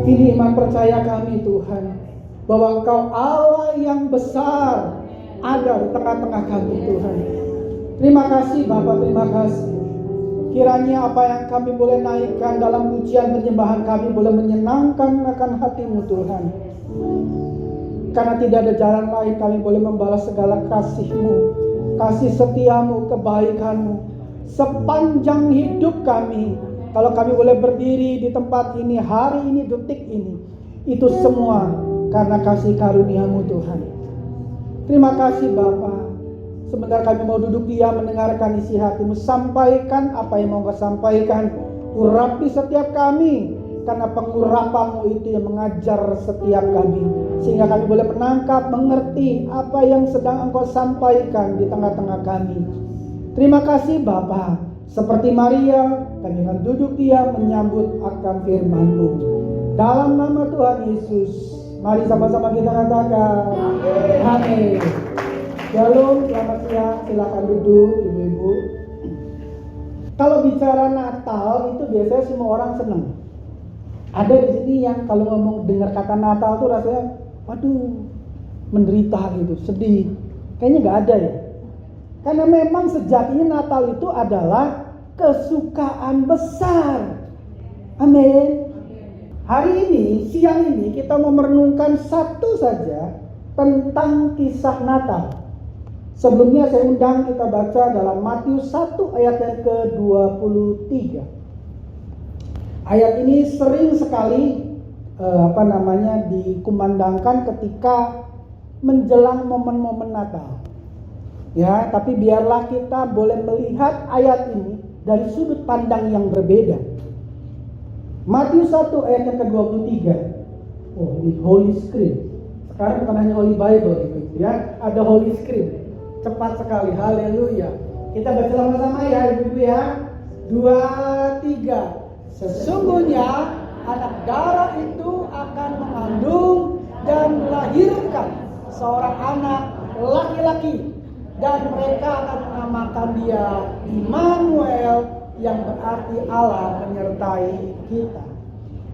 Ini iman percaya kami Tuhan, bahwa Engkau Allah yang besar ada di tengah-tengah kami Tuhan. Terima kasih Bapa, terima kasih. Kiranya apa yang kami boleh naikkan dalam pujian penyembahan kami boleh menyenangkan akan hati-Mu Tuhan. Karena tidak ada jalan lain kami boleh membalas segala kasih-Mu, kasih setia-Mu, kebaikan-Mu sepanjang hidup kami. Kalau kami boleh berdiri di tempat ini, hari ini, detik ini, itu semua karena kasih karunia-Mu Tuhan. Terima kasih Bapa. Sebentar kami mau duduk diam mendengarkan isi hati-Mu. Sampaikan apa yang mau Kau sampaikan. Urapi setiap kami, karena pengurapan-Mu itu yang mengajar setiap kami, sehingga kami boleh menangkap, mengerti apa yang sedang Engkau sampaikan di tengah-tengah kami. Terima kasih Bapa. Seperti Maria, kami akan duduk diam menyambut akan firman-Mu. Dalam nama Tuhan Yesus, mari sama-sama kita katakan amin. Shalom, selamat siang, silakan duduk ibu-ibu. Kalau bicara Natal itu biasanya semua orang senang. Ada di sini yang kalau ngomong dengar kata Natal tuh rasanya, waduh, menderita gitu, sedih. Kayaknya nggak ada ya. Karena memang sejatinya Natal itu adalah kesukaan besar. Amin. Hari ini, siang ini kita mau merenungkan satu saja tentang kisah Natal. Sebelumnya saya undang kita baca dalam Matius 1 ayat yang ke-23. Ayat ini sering sekali dikumandangkan ketika menjelang momen-momen Natal. Ya, tapi biarlah kita boleh melihat ayat ini dari sudut pandang yang berbeda. Matius 1 ayat yang ke-23. Oh, ini Holy Script. Sekarang bukan hanya Holy Bible gitu ya, ada Holy Script. Cepat sekali, haleluya. Kita baca sama-sama ya ibu-ibu ya. 2, 3. Sesungguhnya anak darah itu akan mengandung dan melahirkan seorang anak laki-laki, dan mereka akan menamakan dia Immanuel, yang berarti Allah menyertai kita.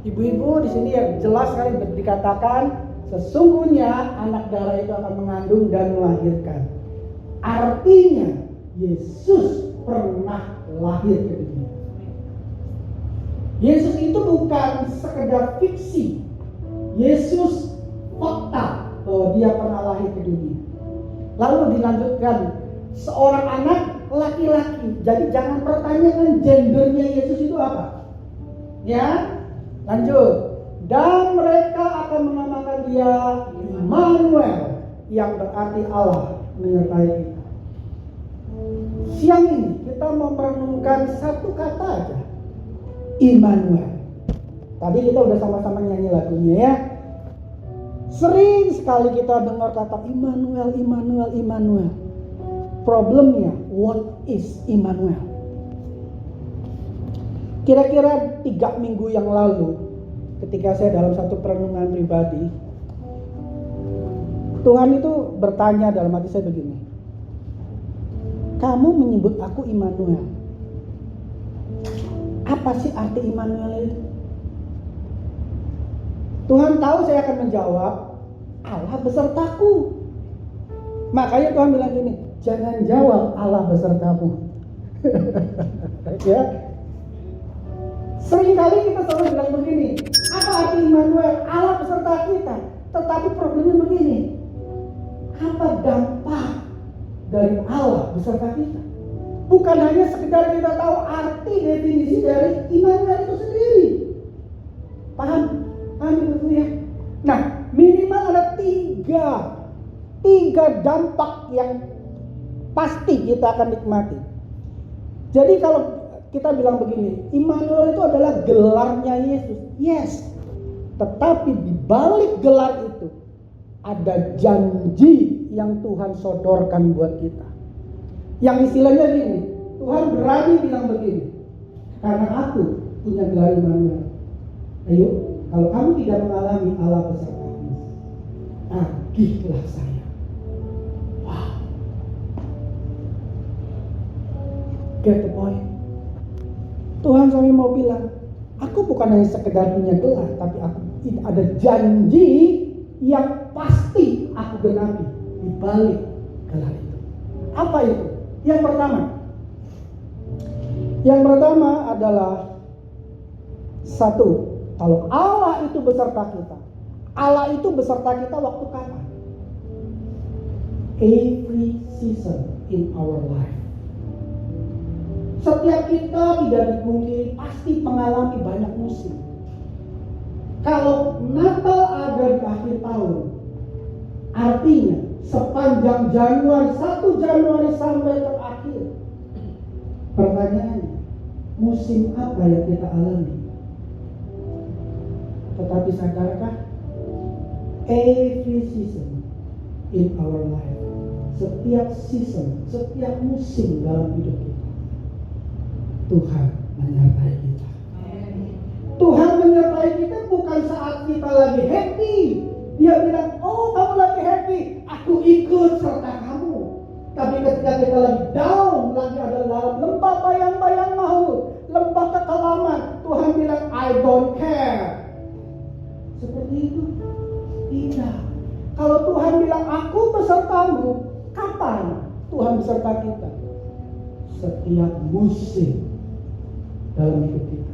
Ibu-ibu di sini yang jelas sekali dikatakan sesungguhnya anak darah itu akan mengandung dan melahirkan. Artinya Yesus pernah lahir ke dunia. Yesus itu bukan sekedar fiksi. Yesus fakta bahwa dia pernah lahir ke dunia. Lalu dilanjutkan, seorang anak laki-laki. Jadi jangan pertanyakan gendernya Yesus itu apa. Ya, lanjut. Dan mereka akan menamakan dia Immanuel, yang berarti Allah menyertai kita. Siang ini kita mau merenungkan satu kata aja, Immanuel. Tadi kita udah sama-sama nyanyi lagunya ya. Sering sekali kita dengar kata Immanuel, Immanuel, Immanuel. Problemnya, what is Immanuel? Kira-kira 3 minggu yang lalu, ketika saya dalam satu perenungan pribadi, Tuhan itu bertanya dalam hati saya begini, kamu menyebut aku Immanuel, apa sih arti Immanuel itu? Tuhan tahu saya akan menjawab, Allah besertaku. Makanya Tuhan bilang gini, jangan jawab Allah besertamu. Ya. Seringkali kita selalu bilang begini, apa arti Immanuel? Allah beserta kita. Tetapi problemnya begini, apa dampak dari Allah beserta kita? Bukan hanya sekedar kita tahu arti definisi dari Immanuel itu sendiri. Paham? Paham ya? Nah, minimal ada tiga dampak yang pasti kita akan nikmati. Jadi kalau kita bilang begini, Immanuel itu adalah gelarnya Yesus. Yes. Tetapi di balik gelar itu ada janji yang Tuhan sodorkan buat kita. Yang istilahnya gini, Tuhan berani bilang begini, karena aku punya gelar Immanuel. Ayo, kalau kamu tidak mengalami Allah besertamu, agihlah saya. Wow. Get the point? Tuhan sampai mau bilang, Aku bukan hanya sekedar punya gelar, tapi aku ada janji yang pasti aku genapi di balik gelar itu. Apa itu? Yang pertama adalah satu, kalau Allah itu beserta kita. Allah itu beserta kita waktu kapan? Every season in our life. Setiap kita tidak dipungkiri pasti mengalami banyak musim. Kalau Natal ada di akhir tahun, artinya sepanjang Januari, 1 Januari sampai terakhir, pertanyaannya, musim apa yang kita alami? Tetapi sadarkah? Every season in our life, setiap season, setiap musim dalam hidup kita, Tuhan menyertai kita. Tuhan menyertai kita bukan saat kita lagi happy. Dia bilang, oh kamu lagi happy, aku ikut serta kamu. Tapi ketika kita lagi down, lagi ada dalam lembah bayang-bayang maut, lembah kekelaman, Tuhan bilang, I don't care. Seperti itu? Tidak. Kalau Tuhan bilang, aku besertamu, kapan Tuhan beserta kita? Setiap musim dalam hidup kita.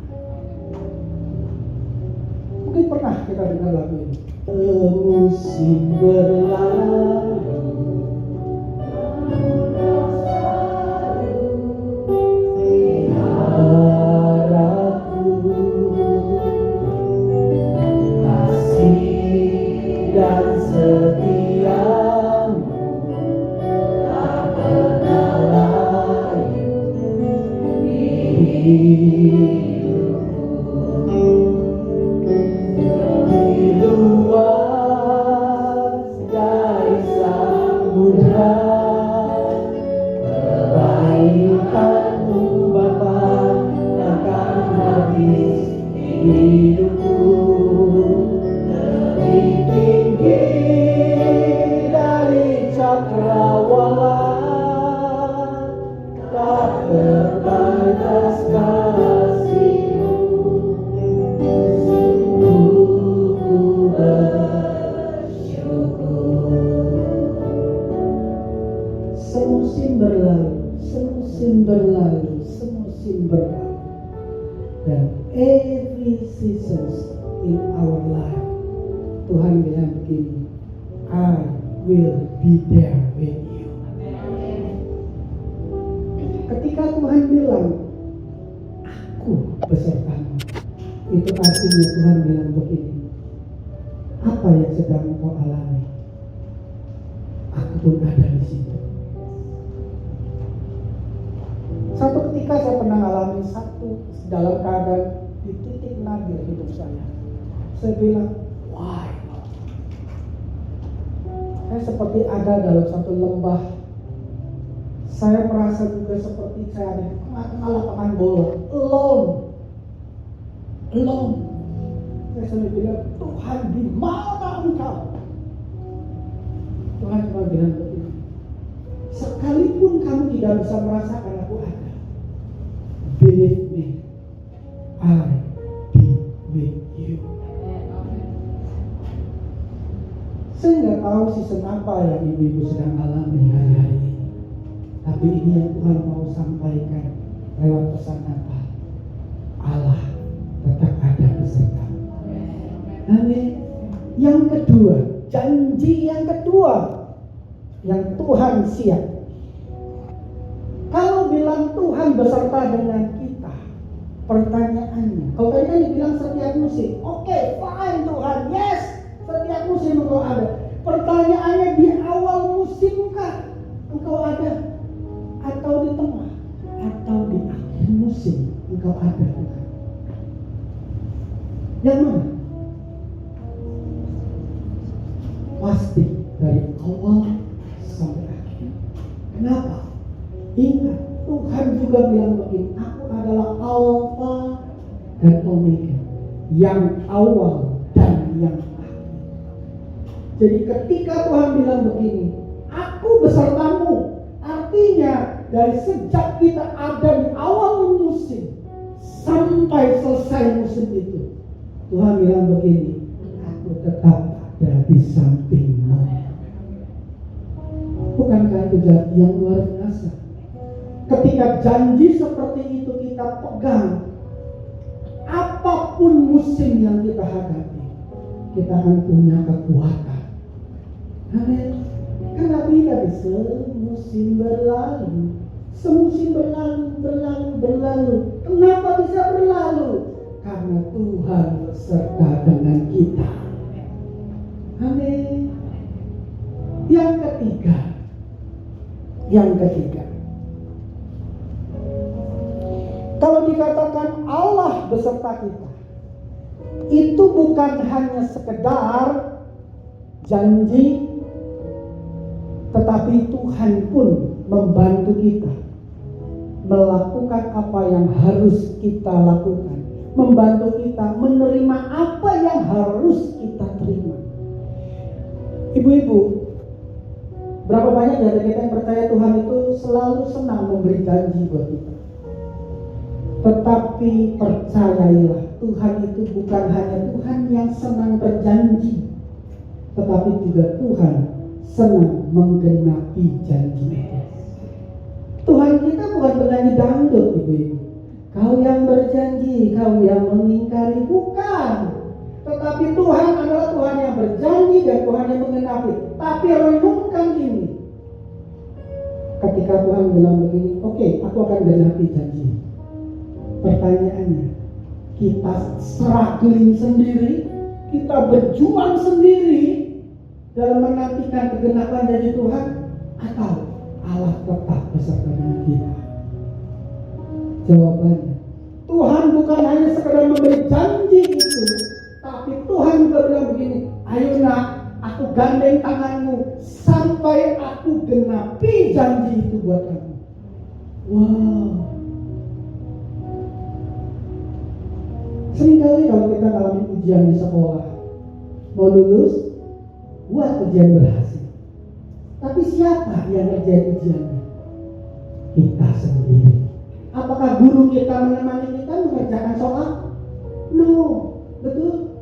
Mungkin pernah kita dengar lagu ini. Musim berlalu, harapku kasih dan setiamu tak pernah layu di luas dari samudra, kebaikanmu Bapa takkan habis hidupku. Lebih tinggi dari cakrawala, tak terbatas kasih-Mu. Sungguh ku bersyukur. Semusim berlalu, semusim berlalu, semusim berlalu, dan every seasons in our life, Tuhan bilang begini, I will be there with you. Ketika Tuhan bilang, aku besertamu, itu artinya Tuhan bilang begini, apa yang sedang kau alami, aku pun ada di situ. Satu ketika saya pernah alami dalam keadaan di titik nadir hidup saya. Saya bilang, why? Saya seperti ada dalam satu lembah. Saya merasa juga seperti saya ada di tengah-tengah lapangan bola, alone. Saya selalu bilang, Tuhan di mana Engkau? Tuhan cuma bilang begini, sekalipun kamu tidak bisa merasakan aku ada, believe me, I be with you. Saya nggak tahu season apa yang ibu-ibu sedang alami hari-hari ini, tapi ini yang Tuhan mau sampaikan lewat pesan Natal. Allah tetap ada beserta. Amin. Yang kedua, janji yang kedua yang Tuhan siap. Kalau bilang Tuhan beserta dengan kita, pertanyaannya, kalau tadi kan dibilang setiap musim, oke, fine Tuhan, yes, setiap musim Engkau ada. Pertanyaannya, di awal musimkah Engkau ada? Atau di tengah? Atau di akhir musim Engkau ada Tuhan? Yang mana? Pasti dari awal sampai akhir. Kenapa? Ingat, Tuhan juga bilang begini, aku adalah Alfa dan Omega, yang awal dan yang akhir. Jadi ketika Tuhan bilang begini, aku besertamu, artinya dari sejak kita ada di awal musim sampai sampai selesai musim itu, Tuhan bilang begini, aku tetap ada di sampingmu. Bukankah itu janji yang luar biasa? Ketika janji seperti itu kita pegang, apapun musim yang kita hadapi, kita akan punya kekuatan. Amin. Karena tidak semusim berlalu, semusim berlalu. Kenapa bisa berlalu? Karena Tuhan beserta dengan kita. Amin. Yang ketiga, kalau dikatakan Allah beserta kita, itu bukan hanya sekedar janji, tetapi Tuhan pun membantu kita melakukan apa yang harus kita lakukan, membantu kita menerima apa yang harus kita terima. Ibu-ibu, berapa banyak dari kita yang percaya Tuhan itu selalu senang memberi janji buat kita. Tetapi percayailah, Tuhan itu bukan hanya Tuhan yang senang berjanji, tetapi juga Tuhan senang menggenapi janji. Tuhan kita bukan penyanyi dangdut, ibu-ibu. Kau yang berjanji, kau yang mengingkari, bukan. Tetapi Tuhan adalah Tuhan yang berjanji dan Tuhan yang menggenapi. Tapi renungkan ini. Ketika Tuhan bilang begini, oke, aku akan genapi janji. Pertanyaannya, kita struggling sendiri, kita berjuang sendiri dalam menantikan kegenapan janji Tuhan, atau Allah tetap beserta dengan kita? Jawabannya, Tuhan bukan hanya sekedar memberi janji itu, tapi Tuhan juga bilang begini, ayo nak, aku gandeng tanganmu sampai aku genapi janji itu buat kamu. Wow. Seringkali kalau kita mengalami ujian di sekolah, mau lulus, buat ujian berhasil. Tapi siapa yang ngerjain ujiannya? Kita sendiri. Apakah guru kita menemani kita mengerjakan soal? No, betul.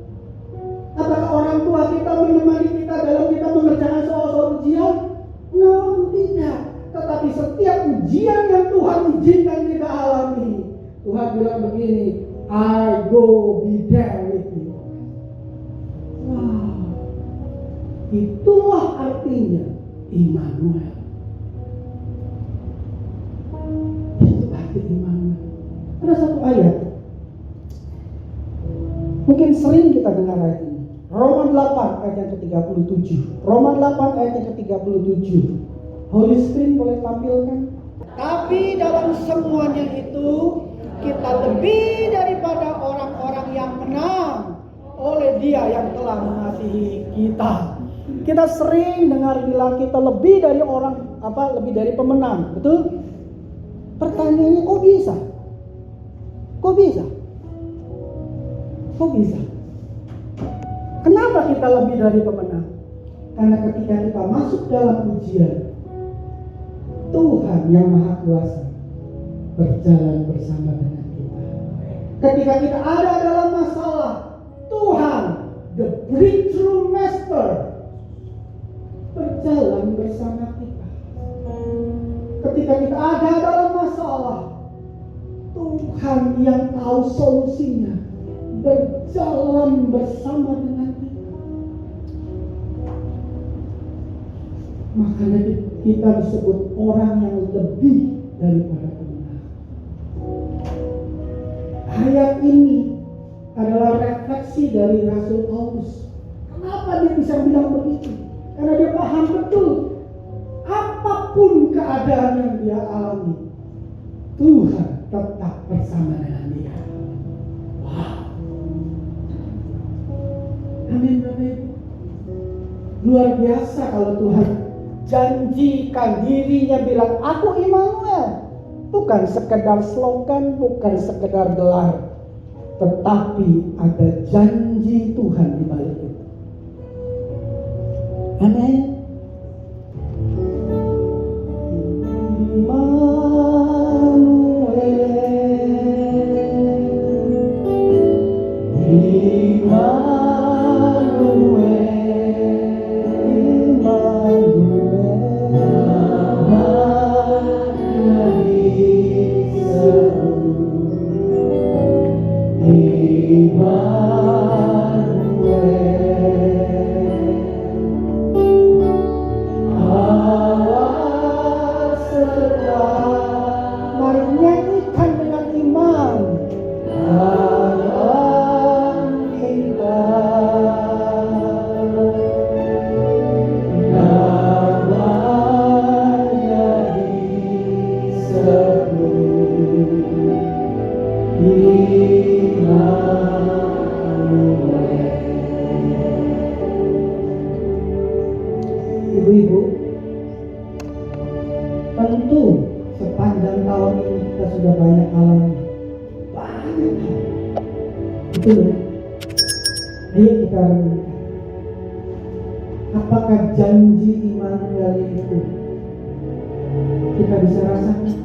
Apakah orang tua kita menemani kita dalam kita mengerjakan soal-soal ujian? No, tidak. Tetapi setiap ujian yang Tuhan izinkan kita alami, Tuhan bilang begini, I go be there with you. Wow. Itulah artinya Immanuel. Itu arti Immanuel. Ada satu ayat, mungkin sering kita dengar ayat ini. Roma 8 ayat yang ke-37. Roma 8 ayat yang ke-37. Holy Spirit boleh tampilkan? Tapi dalam semuanya itu kita lebih daripada orang-orang yang menang oleh Dia yang telah mengasihi kita. Kita sering dengar bilang kita lebih dari orang, lebih dari pemenang, betul? Pertanyaannya, kok bisa? Kok bisa? Kok bisa? Kenapa kita lebih dari pemenang? Karena ketika kita masuk dalam ujian, Tuhan yang Maha Kuasa berjalan bersama dengan kita. Ketika kita ada dalam masalah, Tuhan, the breakthrough master, berjalan bersama kita. Ketika kita ada dalam masalah, Tuhan yang tahu solusinya berjalan bersama dengan kita. Makanya kita disebut orang yang lebih daripada pemenang. Ayat ini adalah refleksi dari Rasul Paulus. Kenapa dia bisa bilang begitu? Karena dia paham betul, apapun keadaan yang dia alami, Tuhan tetap bersama dengan dia. Wow. Amin, amin. Luar biasa kalau Tuhan janjikan dirinya bilang, aku Immanuel. Bukan sekedar slogan, bukan sekedar gelar, tetapi ada janji Tuhan di balik itu. Amin. Immanuel, Mari nyanyikan dengan iman. Ibu-ibu, tentu sepanjang tahun ini kita sudah banyak alami banyak hal. Betul ya? Ayo kita renungkan. Apakah janji Immanuel itu kita bisa rasakan?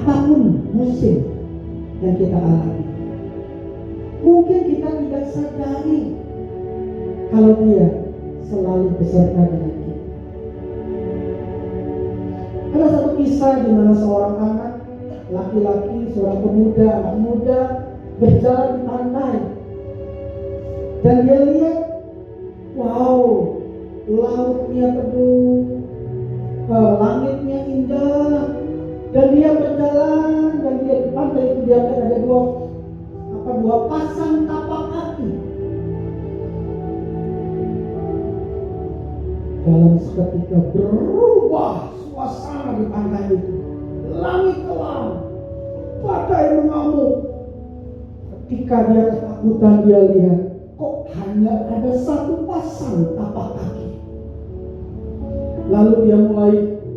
Apapun musim yang kita alami, mungkin kita tidak sadari kalau Dia selalu beserta dengan kita. Ada satu kisah di mana seorang anak laki-laki, seorang pemuda, anak muda berjalan di pantai, dan dia lihat, wow, lautnya teduh, langitnya indah, dan dia berjalan, dan dia di pantai itu dia lihat ada dua pasang tapak kaki. Dalam seketika berubah suasana di pantai itu. Langit kelam, badai mengamuk. Ketika dia ketakutan, dia lihat, kok hanya ada satu pasang tapak kaki. Lalu dia mulai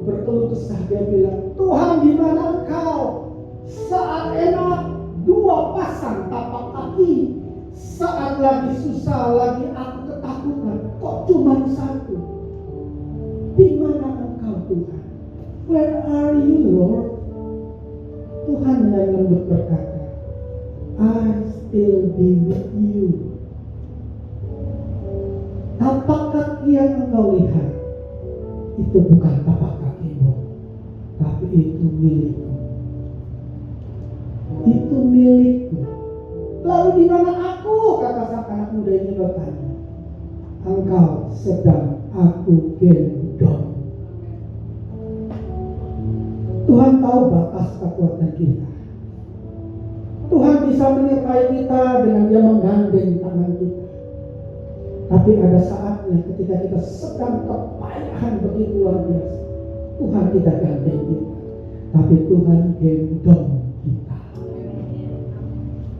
berkeluh kesah. Dia bilang, Tuhan, di mana Engkau? Saat enak dua pasang tapak kaki, saat lagi susah, lagi aku ketakutan, kok cuma satu? Di mana Engkau, Tuhan? Where are you, Lord? Tuhan dengan lembut berkata, I still be with you. Tapak kaki yang engkau lihat itu bukan tapak kakimu, tapi itu milikku. Itu milikku. Lalu di mana aku? Kata sang anak muda ini bertanya. Engkau sedang aku gendong. Tuhan tahu batas kekuatan kita. Tuhan bisa menyertai kita dengan Dia menggandeng tangan kita. Tapi ada saatnya ketika kita sedang kepayahan begitu luar biasa, Tuhan tidak gandeng kita, tapi Tuhan gendong kita.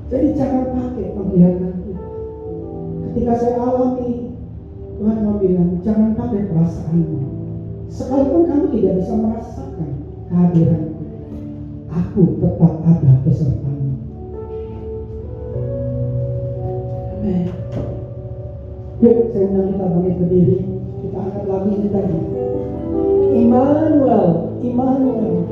Jadi jangan pakai penglihatan kita. Ketika saya alami, Tuhan mau bilang, jangan pakai perasaanmu. Sekalipun kamu tidak bisa merasakan kehadiranku, aku tetap ada besertamu. Amin. Yuk, saya undang kita bangkit berdiri. Kita angkat lagu ini tadi. Immanuel, Immanuel.